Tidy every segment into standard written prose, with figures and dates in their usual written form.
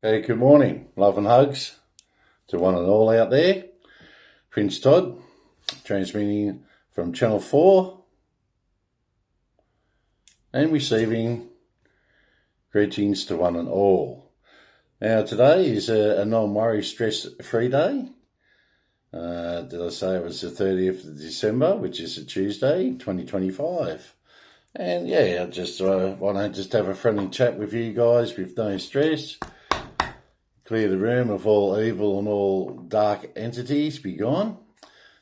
Hey, good morning. Love and hugs to one and all out there. Prince Todd, transmitting from Channel 4 and receiving greetings to one and all. Now, today is a non-worry, stress-free day. Did I say it was the 30th of December, which is a Tuesday, 2025. And yeah, I just want to just have a friendly chat with you guys with no stress. Clear the room of all evil and all dark entities, be gone.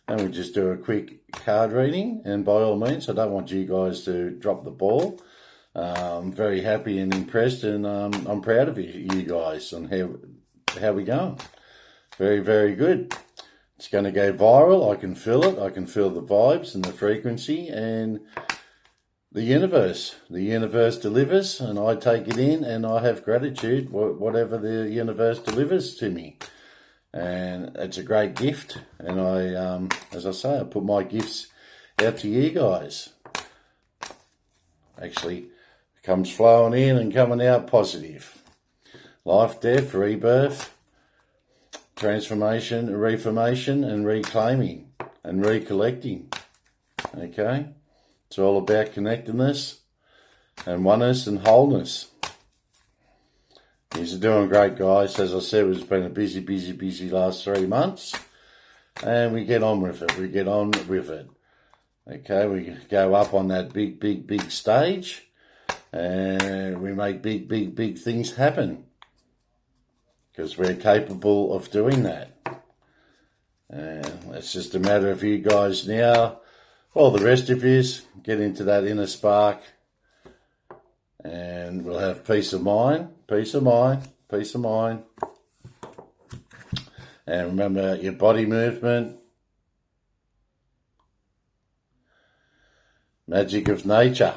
And we just do a quick card reading. And by all means, I don't want you guys to drop the ball. I'm very happy and impressed, and I'm proud of you guys on how we going. Very, very good. It's going to go viral. I can feel it. I can feel the vibes and the frequency, and the universe delivers, and I take it in, and I have gratitude whatever the universe delivers to me, and it's a great gift. And I, as I say, I put my gifts out to you guys. Actually, it comes flowing in and coming out positive. Life, death, rebirth, transformation, reformation, and reclaiming and recollecting. Okay. It's all about connectedness and oneness and wholeness. You're doing great, guys. As I said, it's been a busy last 3 months. And we get on with it. Okay, we go up on that big stage. And we make big things happen. Because we're capable of doing that. And it's just a matter of you guys now. All the rest of yous, get into that inner spark, and we'll have peace of mind. And remember your body movement, magic of nature.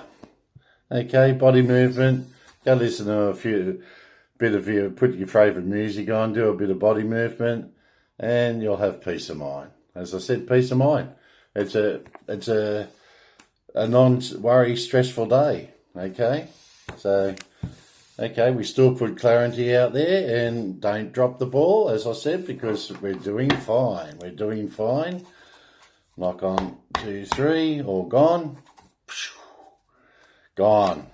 Okay, body movement. Go listen to put your favourite music on, do a bit of body movement, and you'll have peace of mind. As I said, peace of mind. It's a non-worry, stressful day, okay? So, okay, we still put clarity out there and don't drop the ball, as I said, because we're doing fine. Knock on 2, 3, all gone. Gone.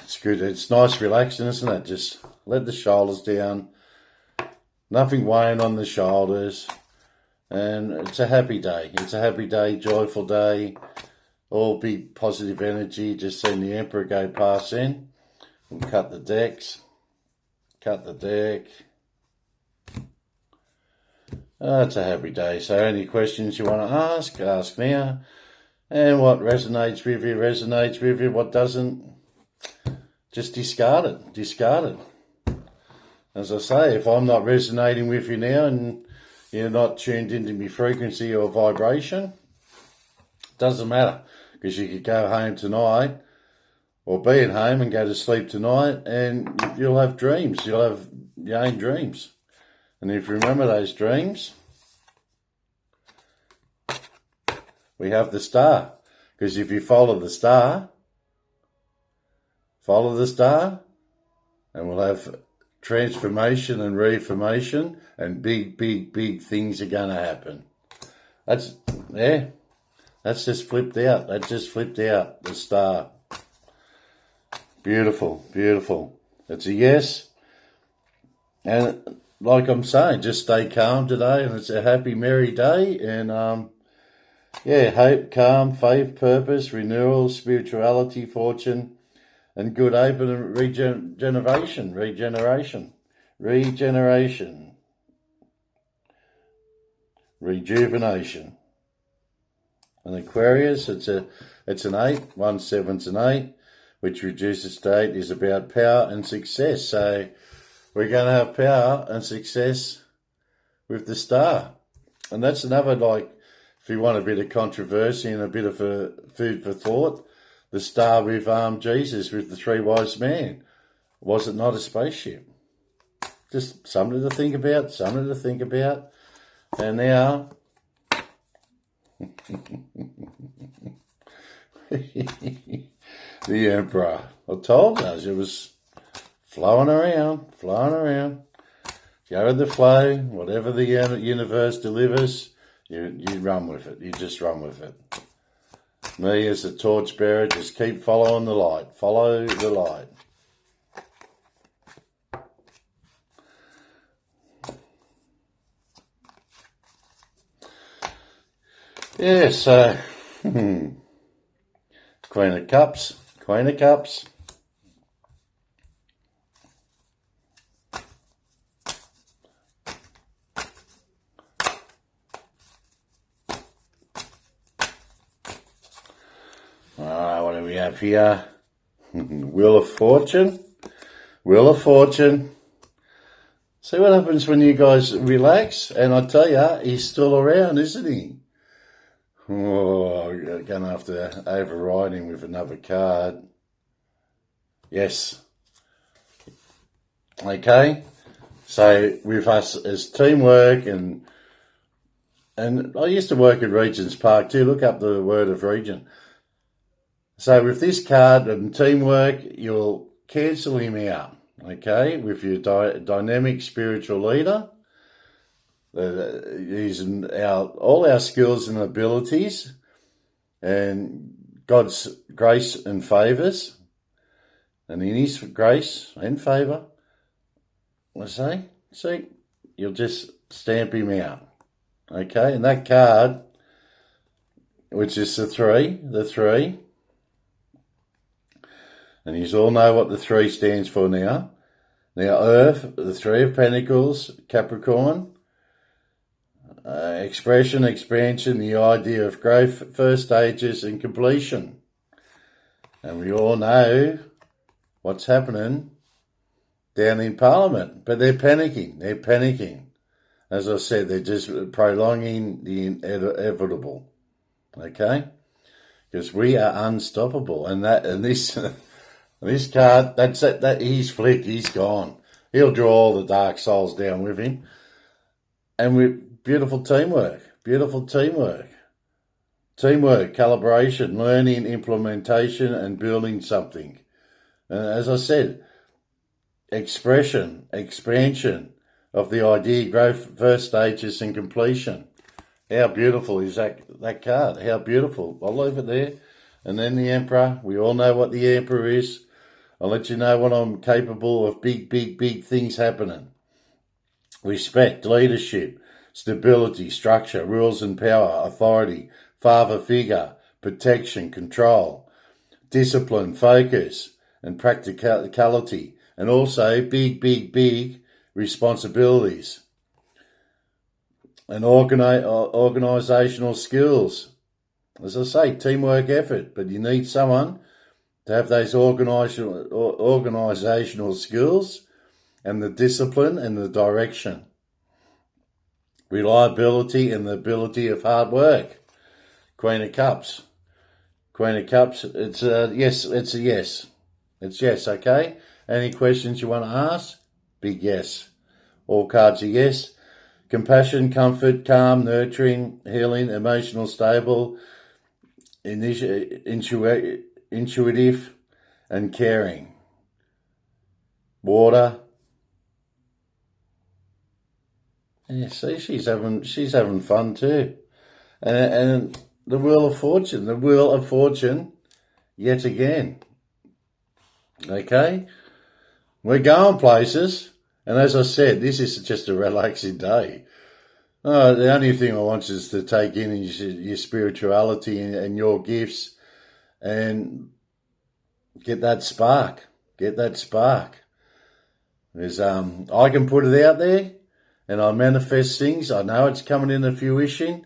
It's good. It's nice relaxing, isn't it? Just let the shoulders down. Nothing weighing on the shoulders. And it's a happy day. Joyful day. All big positive energy. Just seen the Emperor go past in. We'll cut the deck. It's a happy day. So any questions you want to ask now. And what resonates with you. What doesn't, just discard it. As I say, if I'm not resonating with you now and you're not tuned into my frequency or vibration, doesn't matter, because you could go home tonight or be at home and go to sleep tonight, and you'll have dreams. You'll have your own dreams. And if you remember those dreams, we have the star. Because if you follow the star, and we'll have transformation and reformation, and big things are going to happen. That's just flipped out. The star. Beautiful. It's a yes. And like I'm saying, just stay calm today, and it's a happy, merry day. And hope, calm, faith, purpose, renewal, spirituality, fortune, and good hope and regeneration. Rejuvenation. And Aquarius, it's an 8, 1 7's an 8, which reduces to 8 is about power and success. So we're going to have power and success with the star. And that's another, like, if you want a bit of controversy and a bit of a food for thought, the star with Jesus, with the 3 wise men. Was it not a spaceship? Just something to think about. And now, the Emperor. I told you, it was flowing around. Go with the flow. Whatever the universe delivers, you run with it. You just run with it. Me as a torchbearer, just keep following the light. Follow the light. Yeah, so Queen of Cups. What do we have here? Wheel of Fortune. See what happens when you guys relax? And I tell you, he's still around, isn't he? Oh, I'm going to have to override him with another card. Yes. Okay. So with us as teamwork, and I used to work at Regent's Park too. Look up the word of Regent. So with this card and teamwork, you'll cancel him out. Okay, with your dynamic spiritual leader. Using all our skills and abilities and God's grace and favours, and in His grace and favour, see, you'll just stamp him out. Okay, and that card, which is the three, and you all know what the 3 stands for now. Now, Earth, the 3 of Pentacles, Capricorn. Expression, expansion, the idea of growth, first stages and completion. And we all know what's happening down in Parliament, but they're panicking. As I said, they're just prolonging the inevitable, okay? Because we are unstoppable, and this card, that's it, that he's flicked, he's gone. He'll draw all the dark souls down with him, and we're beautiful teamwork, calibration, learning, implementation, and building something. And as I said, expression, expansion of the idea, growth, first stages, and completion. How beautiful is that card? How beautiful. I'll leave it there. And then the Emperor. We all know what the Emperor is. I'll let you know when I'm capable of big things happening. Respect, leadership, stability, structure, rules and power, authority, father figure, protection, control, discipline, focus, and practicality, and also big responsibilities and organisational skills. As I say, teamwork effort, but you need someone to have those organisational skills and the discipline and the direction. Reliability and the ability of hard work. Queen of Cups. It's a yes. It's yes, okay? Any questions you want to ask? Big yes. All cards are yes. Compassion, comfort, calm, nurturing, healing, emotional, stable, intuitive, and caring. Water. Yeah, see, she's having fun too. And the Wheel of Fortune, yet again. Okay? We're going places, and as I said, this is just a relaxing day. The only thing I want is to take in is your spirituality and your gifts, and get that spark. There's I can put it out there, and I manifest things. I know it's coming in a fruition.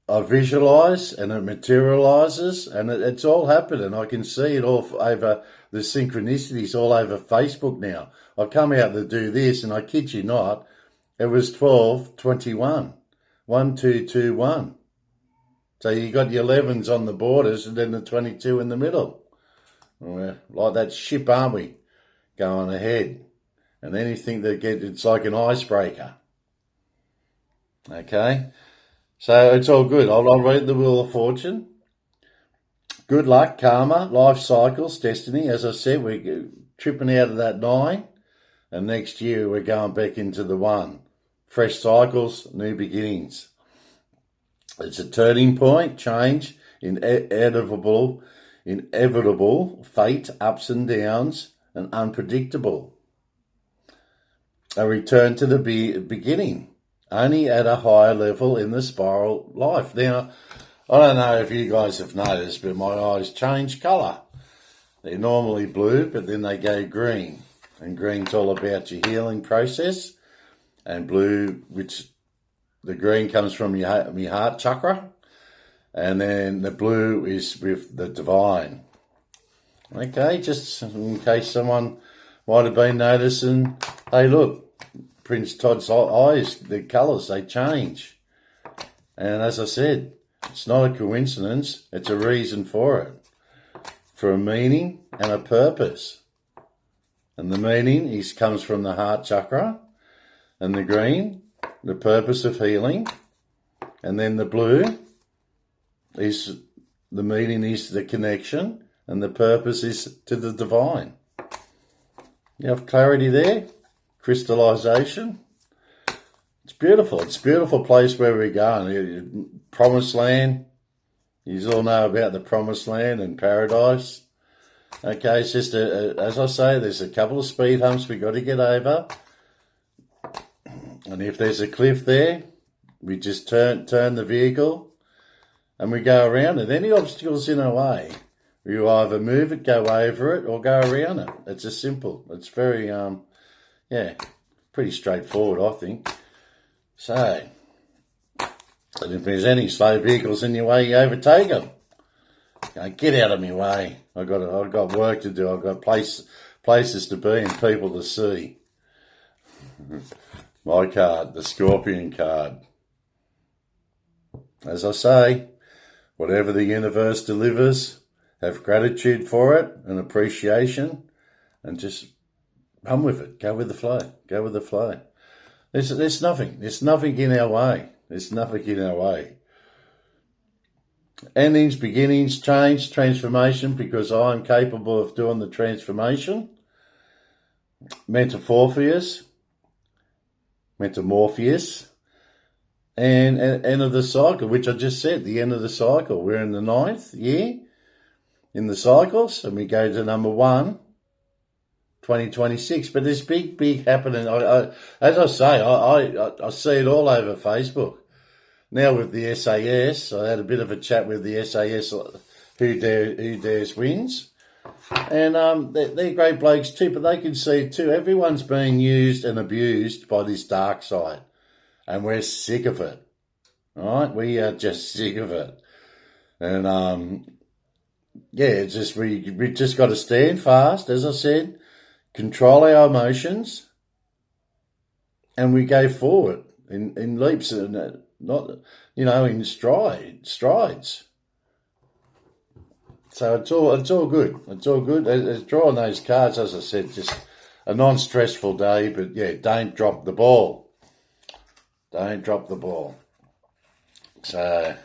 I visualise, and it materialises, and it's all happening. I can see it all over the synchronicities all over Facebook now. I come out to do this, and I kid you not, it was 12/21, 1221. So you got your 11s on the borders, and then the 22 in the middle. We're like that ship, aren't we? Going ahead, and anything that it's like an icebreaker. Okay. So it's all good. I'll read the Wheel of Fortune. Good luck, karma, life cycles, destiny. As I said, we're tripping out of that 9, and next year we're going back into the 1. Fresh cycles, new beginnings. It's a turning point, change, inevitable fate, ups and downs, and unpredictable. A return to the beginning, only at a higher level in the spiral life. Now, I don't know if you guys have noticed, but my eyes change colour. They're normally blue, but then they go green. And green's all about your healing process. And blue, which the green comes from your heart chakra. And then the blue is with the divine. Okay, just in case someone might have been noticing, hey, look, Prince Todd's eyes, the colours, they change. And as I said, it's not a coincidence, it's a reason for it. For a meaning and a purpose. And the meaning comes from the heart chakra. And the green, the purpose of healing. And then the blue is, the meaning is the connection. And the purpose is to the divine. You have clarity there? Crystallization. It's beautiful. It's a beautiful place where we're going. Promised land. You all know about the promised land and paradise. Okay, it's just, as I say, there's a couple of speed humps we've got to get over. And if there's a cliff there, we just turn the vehicle and we go around it. Any obstacles in our way, you either move it, go over it, or go around it. It's just simple. It's very, pretty straightforward, I think. So, and if there's any slow vehicles in your way, you overtake them. Get out of my way. I've got work to do. I've got places to be and people to see. My card, the Scorpion card. As I say, whatever the universe delivers, have gratitude for it and appreciation, and just run with it. Go with the flow. Go with the flow. There's nothing. There's nothing in our way. There's nothing in our way. Endings, beginnings, change, transformation, because I'm capable of doing the transformation. Metamorphosis, and end of the cycle, which I just said, the end of the cycle. We're in the 9th year in the cycles, and we go to number 1, 2026. But there's big happening. As I say, I see it all over Facebook. Now with the SAS, I had a bit of a chat with the SAS, Who Dares Wins. And they're great blokes too, but they can see it too. Everyone's being used and abused by this dark side. And we're sick of it. All right? We are just sick of it. And, it's just, we just got to stand fast, as I said, control our emotions, and we go forward in leaps and not, in strides. So it's all good. It's all good. It's drawing those cards, as I said, just a non-stressful day, but don't drop the ball. Don't drop the ball. So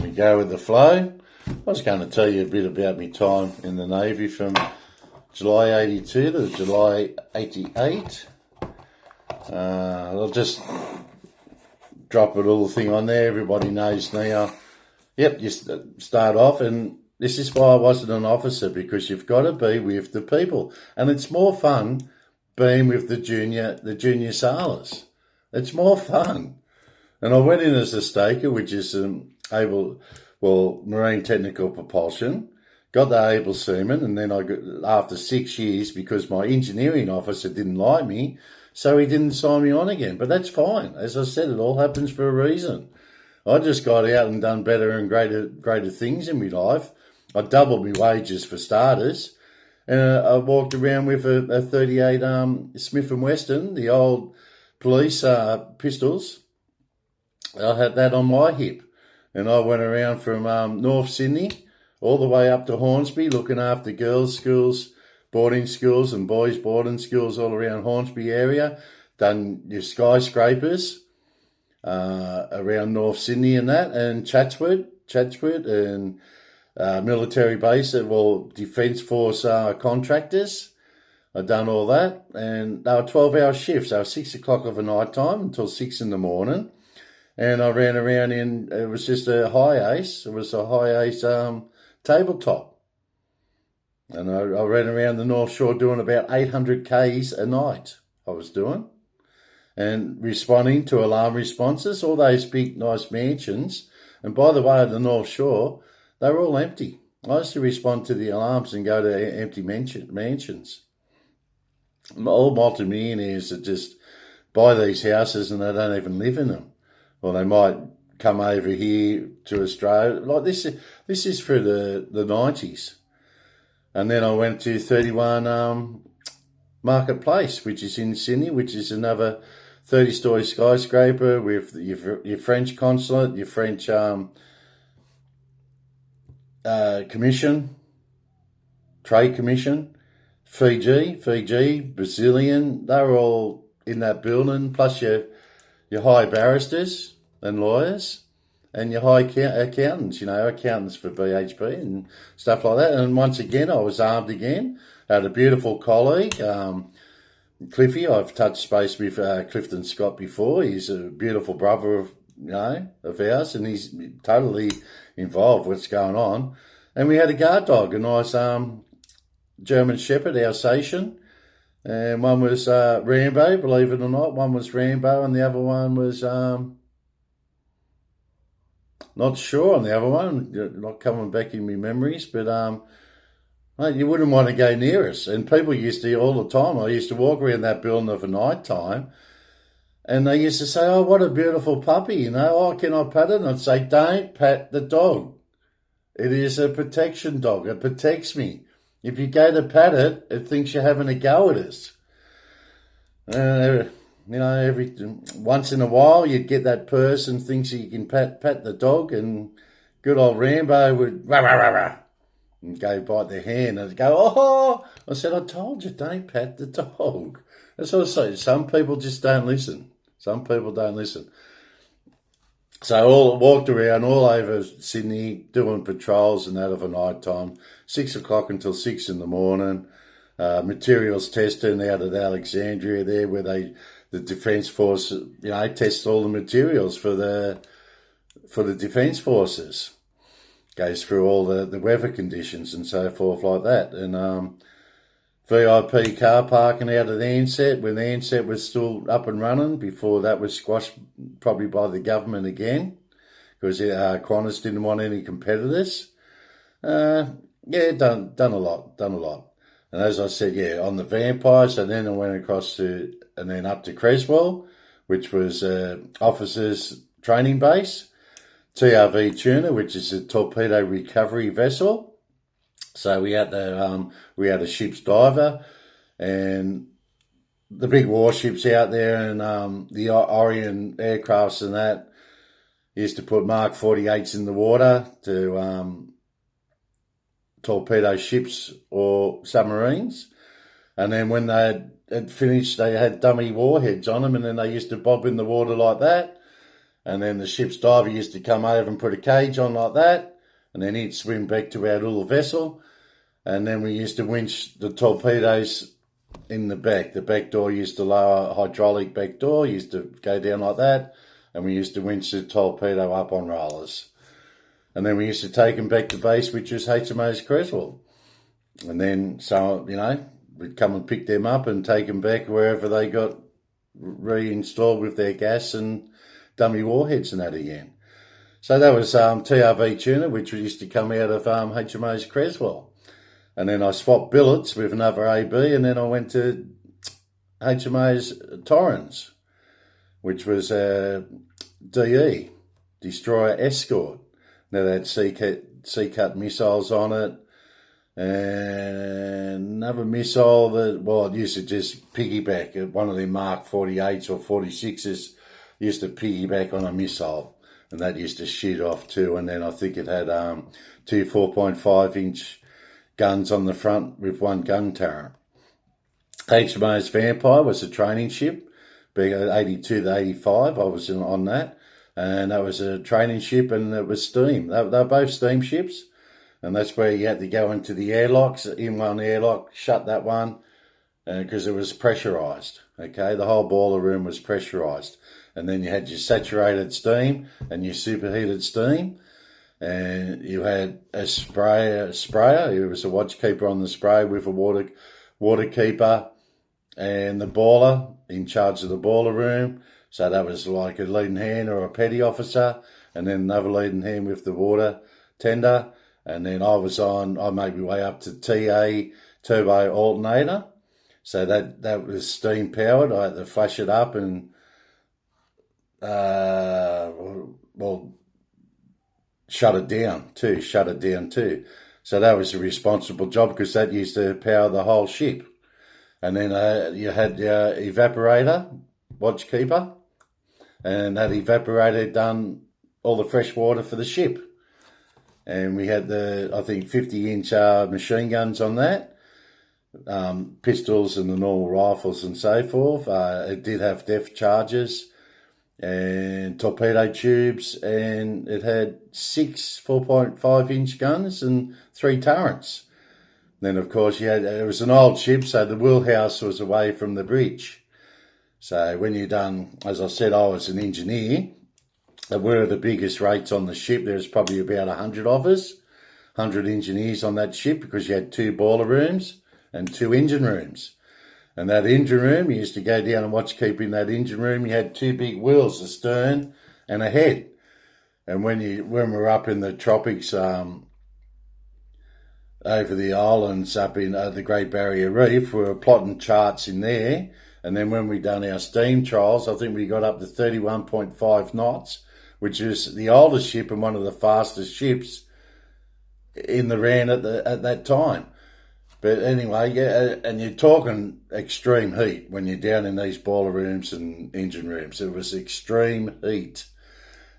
we go with the flow. I was going to tell you a bit about my time in the Navy from July 82 to July 88. I'll just drop a little thing on there. Everybody knows now. Yep, you start off, and this is why I wasn't an officer, because you've got to be with the people. And it's more fun being with the junior sailors. It's more fun. And I went in as a staker, which is marine technical propulsion, got the able seaman, and then after 6 years, because my engineering officer didn't like me, so he didn't sign me on again. But that's fine. As I said, it all happens for a reason. I just got out and done better and greater things in my life. I doubled my wages for starters. And I walked around with a 38 Smith & Wesson, the old police pistols. I had that on my hip. And I went around from North Sydney all the way up to Hornsby, looking after girls' schools, boarding schools and boys' boarding schools all around Hornsby area. Done your skyscrapers around North Sydney and that, and Chatswood and military base, Defence Force contractors. I'd done all that, and they were 12-hour shifts. They were 6 o'clock of the night time until 6 in the morning. And I ran around it was just a high ace. It was a high ace tabletop. And I ran around the North Shore doing about 800 Ks a night I was doing. And responding to alarm responses, all those big, nice mansions. And by the way, the North Shore, they were all empty. I used to respond to the alarms and go to empty mansions. All multimillionaires that just buy these houses and they don't even live in them. Or they might come over here to Australia. Like this is for the 90s. And then I went to 31 Market Place, which is in Sydney, which is another 30-story skyscraper with your French consulate, your French commission, trade commission, Fiji, Brazilian, they were all in that building, plus your high barristers and lawyers and your high accountants, accountants for BHP and stuff like that. And once again, I was armed again. I had a beautiful colleague, Cliffy. I've touched base with Clifton Scott before. He's a beautiful brother of ours, and he's totally involved with what's going on. And we had a guard dog, a nice German Shepherd, Alsatian. And one was Rambo, believe it or not. One was Rambo, and the other one was not sure on the other one. Not coming back in my memories, but mate, you wouldn't want to go near us. And people used to, all the time, I used to walk around that building of a night time, and they used to say, "Oh, what a beautiful puppy, oh, can I pat it?" And I'd say, "Don't pat the dog. It is a protection dog. It protects me. If you go to pat it, it thinks you're having a go at us." Every once in a while, you'd get that person thinks you can pat the dog, and good old Rambo would rah, rah, rah, rah, and go bite their hand and go, "Oh!" I said, "I told you, don't pat the dog." That's what I say. Some people just don't listen. Some people don't listen. So walked around all over Sydney doing patrols and that of a night time, 6 o'clock until 6 in the morning. Materials testing out at Alexandria there, where the Defence Force, tests all the materials for the Defence Forces. Goes through all the weather conditions and so forth like that. And VIP car parking out at Ansett, when Ansett was still up and running, before that was squashed probably by the government again, because Qantas didn't want any competitors. Done a lot. And as I said, on the Vampires, and then I went and then up to Creswell, which was officers' training base, TRV Tuna, which is a torpedo recovery vessel. So we had a ship's diver and the big warships out there, and the Orion aircrafts and that used to put Mark 48s in the water to torpedo ships or submarines. And then when they had finished, they had dummy warheads on them, and then they used to bob in the water like that. And then the ship's diver used to come over and put a cage on like that, and then he'd swim back to our little vessel. And then we used to winch the torpedoes in the back. The back door used to lower, hydraulic back door, used to go down like that, and we used to winch the torpedo up on rollers. And then we used to take them back to base, which was HMAS Creswell. And then, we'd come and pick them up and take them back wherever they got reinstalled with their gas and dummy warheads and that again. So that was TRV Tuna, which used to come out of HMAS Creswell. And then I swapped billets with another AB, and then I went to HMAS Torrens, which was DE, Destroyer Escort. Now they had Sea-Cut missiles on it, and another missile that, it used to just piggyback. One of their Mark 48s or 46s used to piggyback on a missile, and that used to shoot off too. And then I think it had two 4.5-inch guns on the front with one gun turret. HMAS Vampire was a training ship, being 82 to 85. I was on that, and that was a training ship, and it was steam. They were both steam ships, and that's where you had to go into the airlocks, in one airlock, shut that one, because it was pressurised, okay? The whole boiler room was pressurised. And then you had your saturated steam and your superheated steam. And you had a sprayer. It was a watch keeper on the spray with a water keeper and the boiler in charge of the boiler room. So that was like a leading hand or a petty officer, and then another leading hand with the water tender. And then I made my way up to TA, turbo alternator. So that was steam powered. I had to flush it up and, shut it down too. So that was a responsible job, because that used to power the whole ship. And then you had your evaporator, watch keeper, and that evaporator done all the fresh water for the ship. And we had I think 50-inch machine guns on that, pistols and the normal rifles and so forth. It did have depth charges and torpedo tubes, and it had 6 4.5-inch guns and 3 turrets. Then, of course, it was an old ship, so the wheelhouse was away from the bridge. So when you're done, as I said, I was an engineer. There were the biggest rates on the ship. There was probably about 100 of us, 100 engineers on that ship, because you had 2 boiler rooms and 2 engine rooms. And that engine room, you used to go down and watch keep in that engine room. You had 2 big wheels, a stern and a head. And when we were up in the tropics, over the islands up in the Great Barrier Reef, we were plotting charts in there. And then when we done our steam trials, I think we got up to 31.5 knots, which is the oldest ship and one of the fastest ships in the RAN at that time. But anyway, yeah, and you're talking extreme heat when you're down in these boiler rooms and engine rooms. It was extreme heat.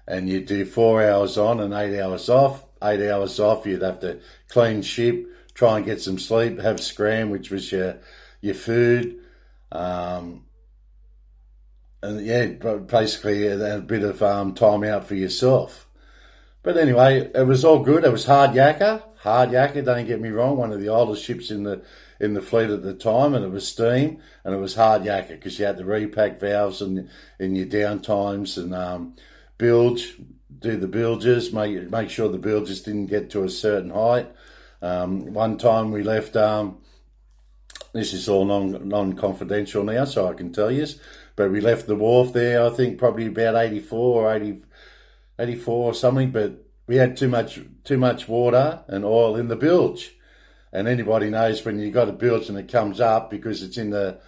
And you do 4 hours on and 8 hours off. 8 hours off, you'd have to clean ship, try and get some sleep, have scram, which was your food. And yeah, basically a bit of time out for yourself. But anyway, it was all good. It was hard yakka, don't get me wrong, one of the oldest ships in the fleet at the time, and it was steam, and it was hard yakka because you had to repack valves in your downtimes and do the bilges, make sure the bilges didn't get to a certain height. One time we left, this is all non-confidential now, so I can tell you, but we left the wharf there, I think probably about 84 or something, but we had too much water and oil in the bilge. And anybody knows when you got a bilge and it comes up, because it's in the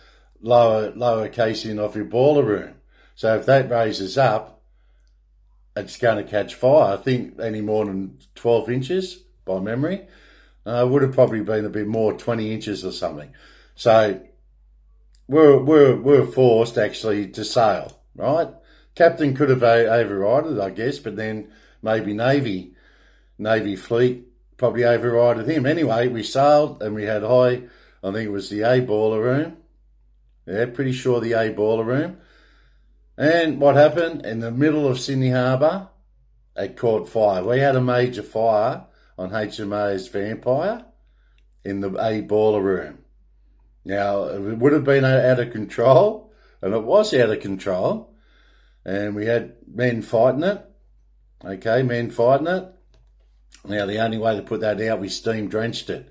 lower casing of your boiler room. So if that raises up, it's going to catch fire. I think any more than 12 inches by memory. Would have probably been a bit more, 20 inches or something. So we're forced actually to sail, right? Captain could have overrided, I guess, but then maybe Navy fleet probably overrided him. Anyway, we sailed and we had I think it was the A boiler room. Yeah, pretty sure the A boiler room. And what happened? In the middle of Sydney Harbour, it caught fire. We had a major fire on HMAS Vampire in the A boiler room. Now, it would have been out of control, and it was out of control, and we had men fighting it. Okay, men fighting it. Now, the only way to put that out, we steam drenched it.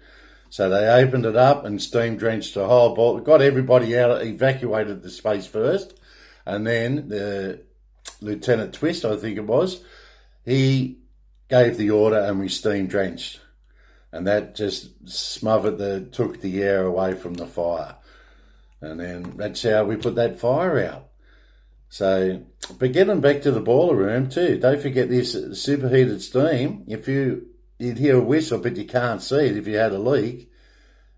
So they opened it up and steam drenched the whole boiler. Got everybody out, evacuated the space first, and then the Lieutenant Twist, I think it was, he gave the order and we steam drenched. And that just took the air away from the fire. And then that's how we put that fire out. So, but getting back to the boiler room too, don't forget this superheated steam. You'd hear a whistle, but you can't see it if you had a leak.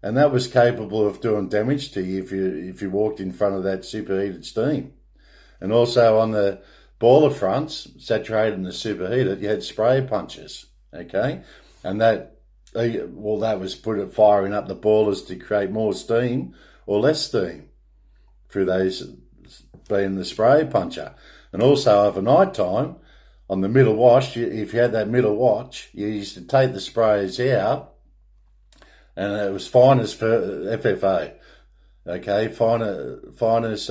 And that was capable of doing damage to you if you walked in front of that superheated steam. And also on the boiler fronts, saturated and the superheated, you had spray punches, okay? And that was firing up the boilers to create more steam or less steam through those being the spray puncher. And also overnight time, on the middle wash, if you had that middle watch, you used to take the sprayers out, and it was finest for FFA. Okay, finest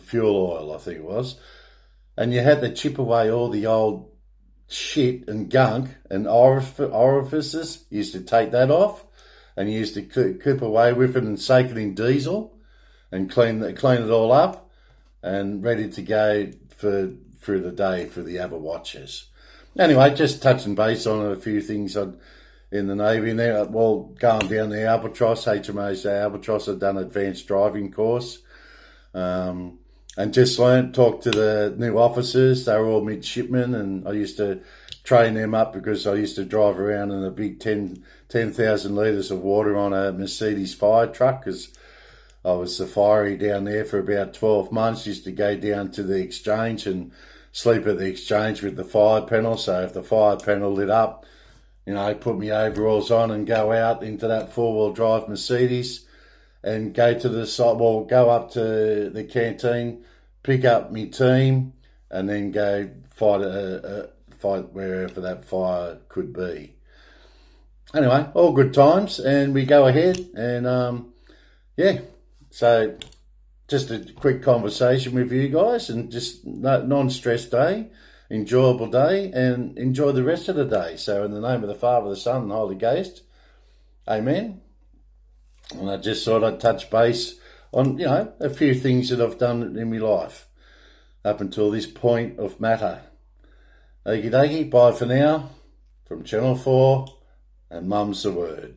fuel oil, I think it was. And you had to chip away all the old shit and gunk and orifices. You used to take that off, and you used to clip away with it and soak it in diesel and clean it all up and ready to go through the day for the other watches. Anyway, just touching base on a few things in the Navy now. Well, going down the Albatross, HMAS Albatross, I've done advanced driving course. And just talked to the new officers. They were all midshipmen, and I used to train them up because I used to drive around in a big 10,000 litres of water on a Mercedes fire truck, because I was the fiery down there for about 12 months. Used to go down to the exchange and sleep at the exchange with the fire panel. So if the fire panel lit up, put my overalls on and go out into that four-wheel drive Mercedes and go to the site. Well, go up to the canteen, pick up my team, and then go fight wherever that fire could be. Anyway, all good times, and we go ahead and so just a quick conversation with you guys, and just non-stress day, enjoyable day, and enjoy the rest of the day. So in the name of the Father, the Son, and the Holy Ghost, amen. And I just thought I'd touch base on, a few things that I've done in my life up until this point of matter. Okie dokie, bye for now, from Channel 4, and Mum's the Word.